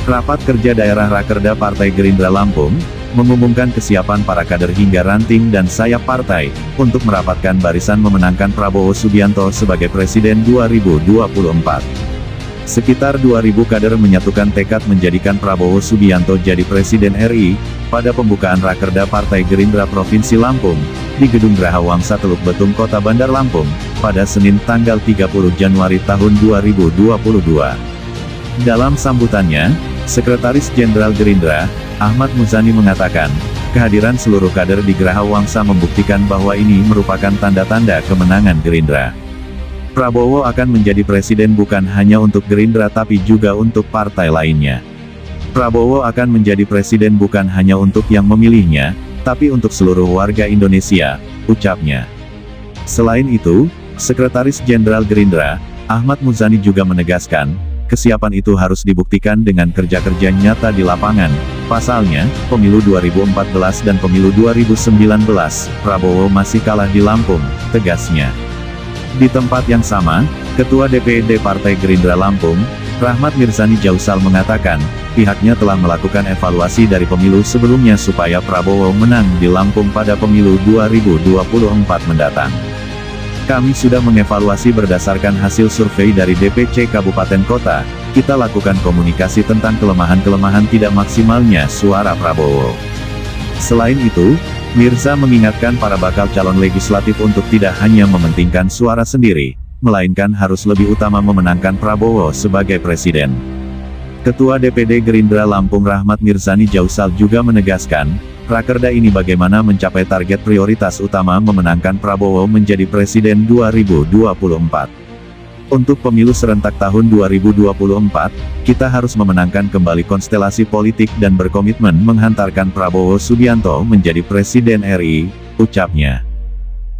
Rapat kerja daerah Rakerda Partai Gerindra Lampung, mengumumkan kesiapan para kader hingga ranting dan sayap partai, untuk merapatkan barisan memenangkan Prabowo Subianto sebagai Presiden 2024. Sekitar 2.000 kader menyatukan tekad menjadikan Prabowo Subianto jadi Presiden RI, pada pembukaan Rakerda Partai Gerindra Provinsi Lampung, di Gedung Graha Wangsa Teluk Betung Kota Bandar Lampung, pada Senin tanggal 30 Januari tahun 2022. Dalam sambutannya, Sekretaris Jenderal Gerindra, Ahmad Muzani mengatakan, kehadiran seluruh kader di Graha Wangsa membuktikan bahwa ini merupakan tanda-tanda kemenangan Gerindra. Prabowo akan menjadi presiden bukan hanya untuk Gerindra tapi juga untuk partai lainnya. Prabowo akan menjadi presiden bukan hanya untuk yang memilihnya, tapi untuk seluruh warga Indonesia, ucapnya. Selain itu, Sekretaris Jenderal Gerindra, Ahmad Muzani juga menegaskan, kesiapan itu harus dibuktikan dengan kerja-kerja nyata di lapangan. Pasalnya, pemilu 2014 dan pemilu 2019, Prabowo masih kalah di Lampung, tegasnya. Di tempat yang sama, Ketua DPD Partai Gerindra Lampung, Rahmat Mirzani Jausal mengatakan, pihaknya telah melakukan evaluasi dari pemilu sebelumnya supaya Prabowo menang di Lampung pada pemilu 2024 mendatang. Kami sudah mengevaluasi berdasarkan hasil survei dari DPC Kabupaten Kota, kita lakukan komunikasi tentang kelemahan-kelemahan tidak maksimalnya suara Prabowo. Selain itu, Mirza mengingatkan para bakal calon legislatif untuk tidak hanya mementingkan suara sendiri, melainkan harus lebih utama memenangkan Prabowo sebagai presiden. Ketua DPD Gerindra Lampung Rahmat Mirzani Jausal juga menegaskan, Rakerda ini bagaimana mencapai target prioritas utama memenangkan Prabowo menjadi Presiden 2024. Untuk pemilu serentak tahun 2024, kita harus memenangkan kembali konstelasi politik dan berkomitmen menghantarkan Prabowo Subianto menjadi Presiden RI, ucapnya.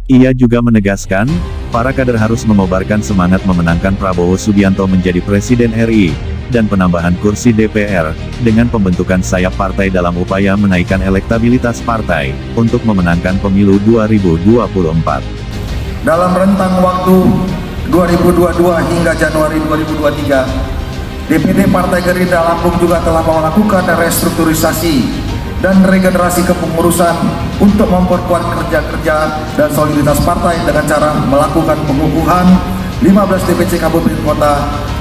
Ia juga menegaskan, para kader harus mengobarkan semangat memenangkan Prabowo Subianto menjadi Presiden RI, dan penambahan kursi DPR, dengan pembentukan sayap partai dalam upaya menaikkan elektabilitas partai, untuk memenangkan pemilu 2024. Dalam rentang waktu 2022 hingga Januari 2023, DPD Partai Gerindra Lampung juga telah melakukan restrukturisasi dan regenerasi kepengurusan untuk memperkuat kerja-kerja dan soliditas partai dengan cara melakukan pengukuhan 15 DPC Kabupaten Kota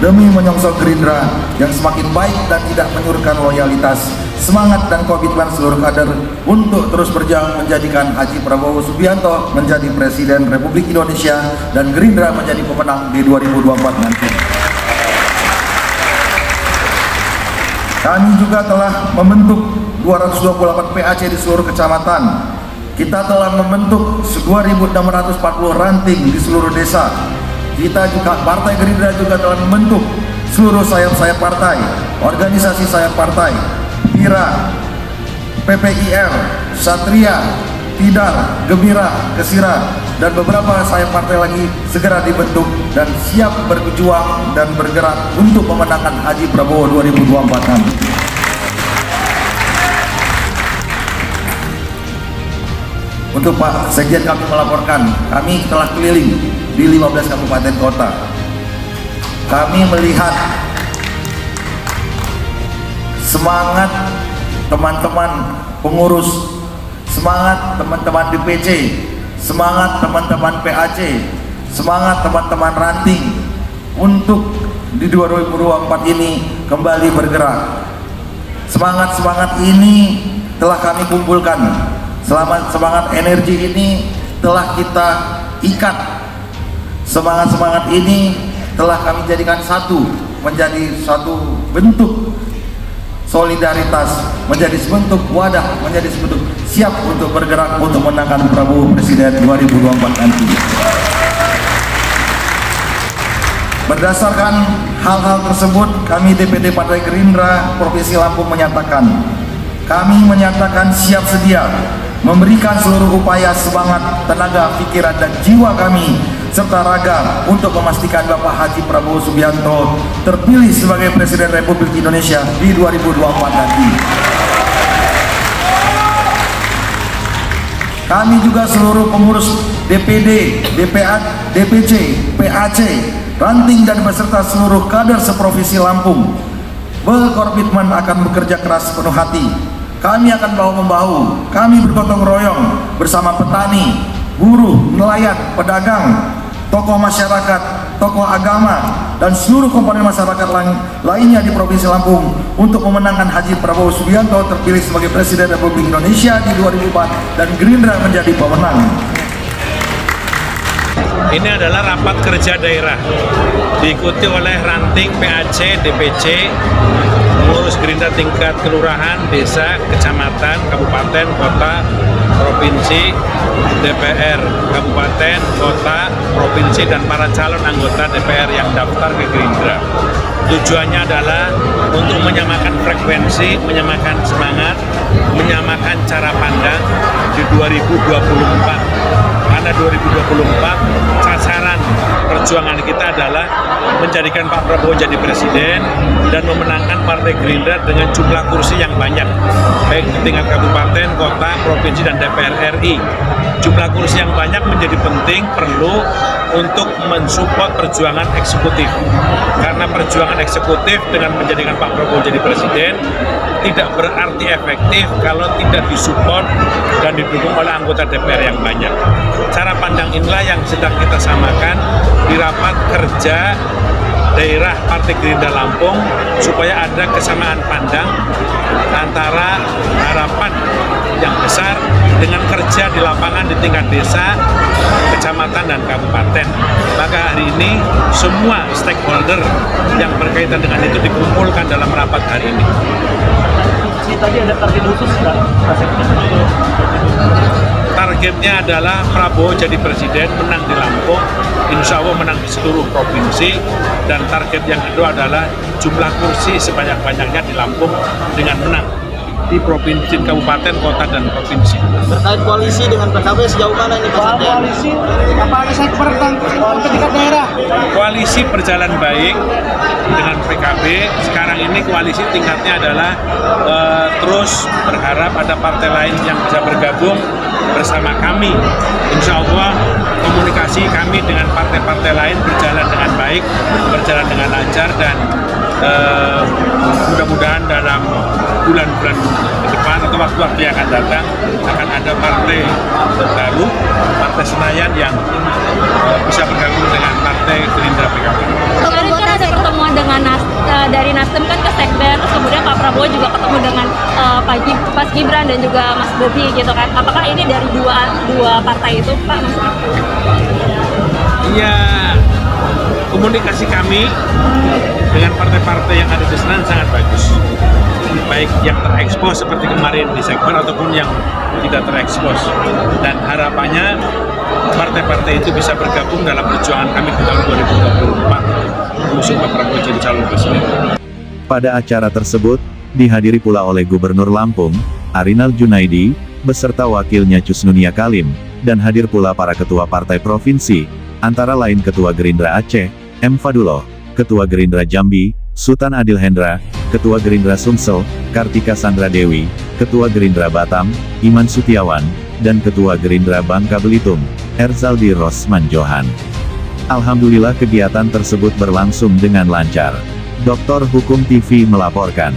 demi menyongsong Gerindra yang semakin baik dan tidak menyurutkan loyalitas, semangat dan komitmen seluruh kader untuk terus berjuang menjadikan Haji Prabowo Subianto menjadi Presiden Republik Indonesia dan Gerindra menjadi pemenang di 2024 nanti. Kami juga telah membentuk 228 PAC di seluruh kecamatan. Kita telah membentuk 1.640 ranting di seluruh desa. Kita juga, Partai Gerindra juga telah membentuk seluruh sayap-sayap partai, organisasi sayap partai, PIRA, PPIR, Satria, Tidar, Gembira, Kesira, dan beberapa sayap partai lagi segera dibentuk dan siap berjuang dan bergerak untuk memenangkan Haji Prabowo 2024 nanti. Untuk Pak Sekjen kami melaporkan, kami telah keliling di 15 kabupaten kota. Kami melihat semangat teman-teman pengurus, semangat teman-teman DPC, semangat teman-teman PAC, semangat teman-teman ranting untuk di 2024 ini kembali bergerak. Semangat-semangat ini telah kami kumpulkan. Semangat energi ini telah kita ikat. Semangat-semangat ini telah kami jadikan satu, menjadi satu bentuk solidaritas, menjadi sebentuk wadah, menjadi sebentuk siap untuk bergerak untuk menangkan Prabowo Presiden 2024 nanti. Berdasarkan hal-hal tersebut, kami DPD Partai Gerindra Provinsi Lampung menyatakan, kami menyatakan siap sedia memberikan seluruh upaya, semangat, tenaga, pikiran, dan jiwa kami serta raga untuk memastikan Bapak Haji Prabowo Subianto terpilih sebagai Presiden Republik Indonesia di 2024 nanti. Kami juga seluruh pengurus DPD, DPA, DPC, PAC, ranting dan beserta seluruh kader seprovinsi Lampung berkomitmen akan bekerja keras penuh hati. Kami akan bahu-membahu, kami bergotong royong bersama petani, buruh, nelayan, pedagang, tokoh masyarakat, tokoh agama, dan seluruh komponen masyarakat lainnya di Provinsi Lampung untuk memenangkan Haji Prabowo Subianto terpilih sebagai Presiden Republik Indonesia di 2004 dan Gerindra menjadi pemenang. Ini adalah rapat kerja daerah, diikuti oleh ranting PAC, DPC, pengurus Gerindra tingkat kelurahan, desa, kecamatan, kabupaten, kota, provinsi, DPR, kabupaten, kota, provinsi, dan para calon anggota DPR yang daftar ke Gerindra. Tujuannya adalah untuk menyamakan frekuensi, menyamakan semangat, menyamakan cara pandang di 2024. Karena 2024 sasaran perjuangan kita adalah menjadikan Pak Prabowo jadi presiden dan memenangkan Partai Gerindra dengan jumlah kursi yang banyak, baik di tingkat kabupaten, kota, provinsi, dan DPR RI. Jumlah kursi yang banyak menjadi penting, perlu untuk mensupport perjuangan eksekutif. Karena perjuangan eksekutif dengan menjadikan Pak Prabowo jadi presiden tidak berarti efektif kalau tidak disupport dan didukung oleh anggota DPR yang banyak. Cara pandang inilah yang sedang kita samakan di rapat kerja daerah Partai Gerindra Lampung supaya ada kesamaan pandang antara harapan yang besar dengan kerja di lapangan di tingkat desa, kecamatan, dan kabupaten. Maka hari ini semua stakeholder yang berkaitan dengan itu dikumpulkan dalam rapat hari ini. Tadi ada target khusus nggak? Targetnya adalah Prabowo jadi presiden, menang di Lampung, insya Allah menang di seluruh provinsi, dan target yang kedua adalah jumlah kursi sebanyak-banyaknya di Lampung dengan menang di provinsi, kabupaten, kota, dan provinsi. Terkait koalisi dengan PKB sejauh mana ini Pak? Koalisi, apa ada saya ketika daerah? Koalisi berjalan baik dengan PKB. Sekarang ini koalisi tingkatnya adalah terus berharap ada partai lain yang bisa bergabung bersama kami. Insya Allah komunikasi kami dengan partai-partai lain berjalan dengan baik, berjalan dengan lancar, dan mudah-mudahan dalam bulan-bulan ke depan atau waktu-waktu yang akan datang akan ada partai baru, Partai Senayan yang bisa bergabung dengan Partai Gerindra PKB. Kemarin kan ada pertemuan dengan dari Nasdem kan ke Sekber, terus kemudian Pak Prabowo juga ketemu dengan Pak Gibran dan juga Mas Bobi gitu kan. Apakah ini dari dua partai itu Pak? Iya, komunikasi kami dengan partai-partai yang ada di sana sangat bagus, baik yang terekspos seperti kemarin di Sekber ataupun yang tidak terekspos, dan harapannya partai-partai itu bisa bergabung dalam perjuangan kami di tahun 2024 mengusung Pak Prabowo jadi calon presiden. Pada acara tersebut dihadiri pula oleh Gubernur Lampung, Arinal Junaidi, beserta wakilnya Cusnunia Kalim, dan hadir pula para ketua partai provinsi, antara lain Ketua Gerindra Aceh, M. Fadullah, Ketua Gerindra Jambi, Sultan Adil Hendra, Ketua Gerindra Sumsel, Kartika Sandra Dewi, Ketua Gerindra Batam, Iman Sutiawan, dan Ketua Gerindra Bangka Belitung, Erzaldi Rosman Johan. Alhamdulillah kegiatan tersebut berlangsung dengan lancar. Dr. Hukum TV melaporkan.